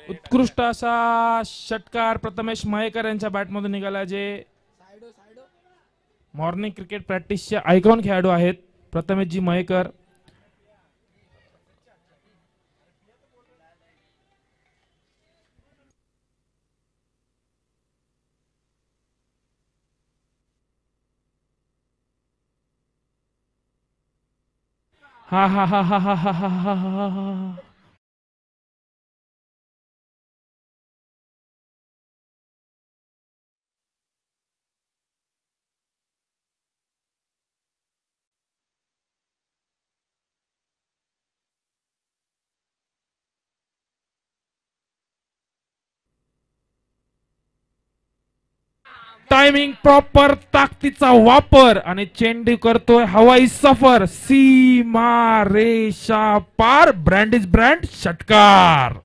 उत्कृष्ट असा षटकार प्रथमेश मयेकर यांच्या बॅटमधून निघाला, जे मॉर्निंग क्रिकेट प्रॅक्टिसचे आयकॉन खेळाडू आहेत प्रथमेशजी मयेकर. हा हा हा हा हा हा हा हा हा. टायमिंग प्रॉपर, ताकदीचा वापर आणि चेंडू करतोय हवाई सफर, सीमा रेषा पार. ब्रँड इज ब्रँड षटकार.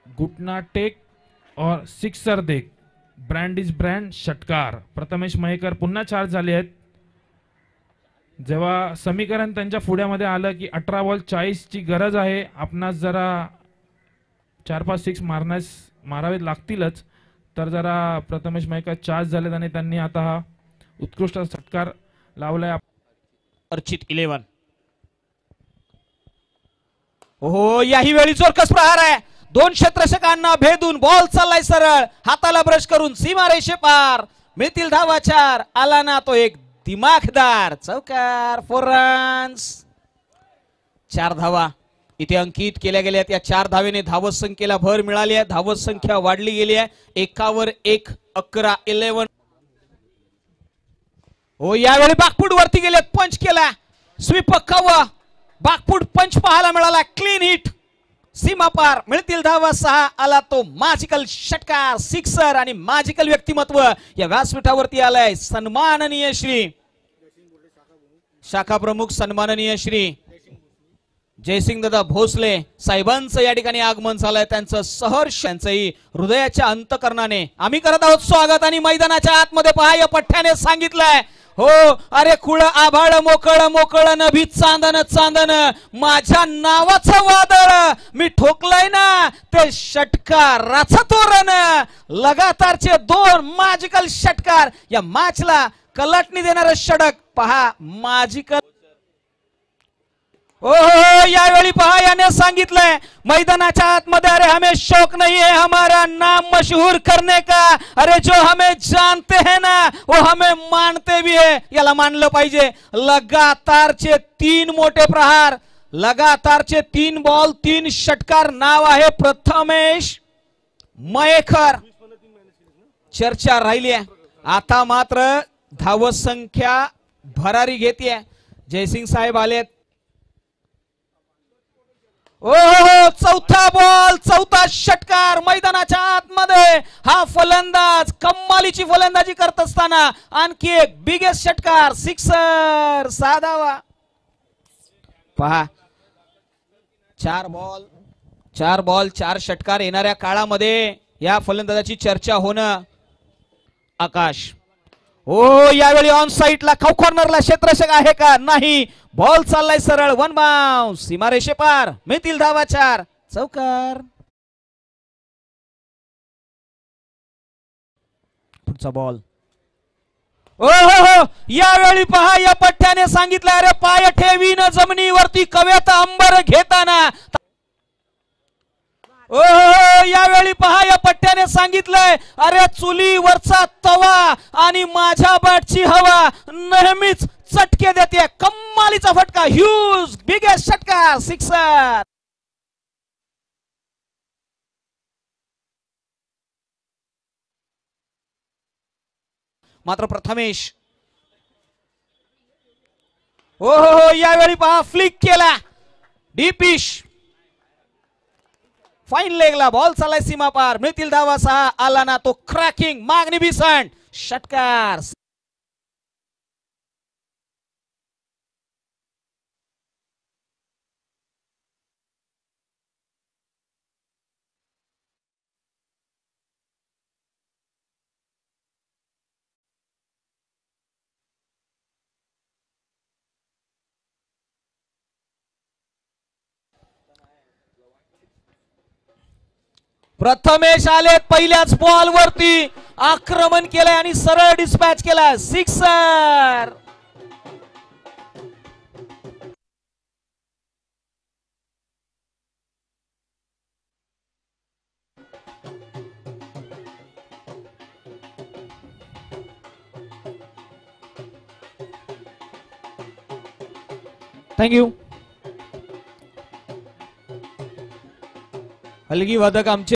घुटना टेक और सिक्सर देख. ब्रँड इज ब्रँड षटकार. प्रथमेश मयेकर पुन्हा चार्ज झाले आहेत. जेव्हा समीकरण त्यांच्या पुढ्यामध्ये आलं की 18 बॉल 40 ची गरज आहे, आपणास जरा 4-5 सिक्स मारावे लागतीलच, तर जरा प्रथमेश मयेकर चार्ज झालेत आणि त्यांनी आता हा उत्कृष्ट षटकार लावलाय. अर्चित 11. हो, याही वेळी जोरकस प्रहार आहे. दोन क्षेत्ररक्षकांना भेदून बॉल चाललाय सरळ, हाताला ब्रश करून सीमा रेषे पार. मिळतील धावा 4. आला ना तो एक दिमाखदार चौकार. 4 रन्स. 4 धावा इथे अंकित केल्या गेल्यात. या 4 धावेने धावत संख्येला भर मिळाली आहे. धावत संख्या वाढली गेली आहे. 1 11 11. हो, यावेळी बागपूड वरती गेलेत. पंच केला, स्वीप कव्वा. बागपूड पंच पाहायला मिळाला. क्लीन हिट, सीमा पार. मिळतील धावा 6. आला तो मॅजिकल षटकार, सिक्सर. आणि मॅजिकल व्यक्तिमत्व या व्यासपीठावरती आलाय. सन्माननीय श्री शाखा प्रमुख, सन्माननीय श्री जयसिंग दादा भोसले साहेबांचं या ठिकाणी आगमन झालंय. त्यांचं सहर्ष, त्यांचंही हृदयाच्या अंतकरणाने आम्ही करत आहोत स्वागत. आणि मैदानाच्या आतमध्ये पहा, या पठ्ठ्याने सांगितलंय, हो अरे खुळ आभाळ मोकळ मोकळ नभी चांदन चांदन, माझ्या नावाचं वादळ मी ठोकलंय ना ते षटकाराचं तोरण. लगातारचे 2 मॅजिकल षटकार, या मॅचला कलाटणी देणारं षटक पहा. मॅजिकल. हो, यावेळी पहा, याने सांगितलंय मैदानाच्या आतमध्ये, अरे हमें शौक नहीं है हमारा नाम मशहूर करने का, अरे जो हमें जानते हैं ना वो हमें मानते भी है. याला मानलं पाहिजे. लगातारचे 3 मोठे प्रहार, लगातारचे 3 बॉल 3 षटकार. नाव आहे प्रथमेश मयेकर. चर्चा राहिली आहे. आता मात्र धावत संख्या भरारी घेते. जयसिंग साहेब आलेत. हो, चौथा बॉल, चौथा षटकार मैदानाच्या आतमध्ये. हा फलंदाज कमालीची फलंदाजी करत असताना आणखी एक बिगेस्ट षटकार, सिक्सर. 6 धावा पहा. 4 बॉल 4 षटकार. येणाऱ्या काळामध्ये या फलंदाजाची चर्चा होणं. आकाश. हो, यावेळी ऑन साइडला खाऊ कॉर्नरला क्षेत्ररक्षक आहे का? नाही. बॉल चाललाय सरळ, 1 बाउन्स, सीमारेषे पार. मिळतील धावा 4. चौकार. पुढचा बॉल. हो, यावेळी पहा, या पठ्ठ्याने सांगितलं, अरे पाय ठेवीन जमिनीवरती कव्यात अंबर घेताना. ओ, यावेळी पहा, या पट्ट्याने सांगितलंय, अरे चुलीवरचा तवा आणि माझ्या बॅटची हवा नेहमीच चटके देते. कमालीचा फटका, ह्यूज बिगेस्ट षटकार, सिक्सर. मात्र प्रथमेश, हो, यावेळी पहा, फ्लिक केला, डीपिश. फाईन लेगला बॉल चालाय सीमा पार. मिळतील धावा 6. आला ना तो क्रॅकिंग मॅग्निफिसंट षटकार. प्रथमेश आलेत पहिल्याच बॉल वरती, आक्रमण केलंय आणि सरळ डिस्पॅच केलाय, सिक्सर. थँक्यू. हलगी वादक आमचे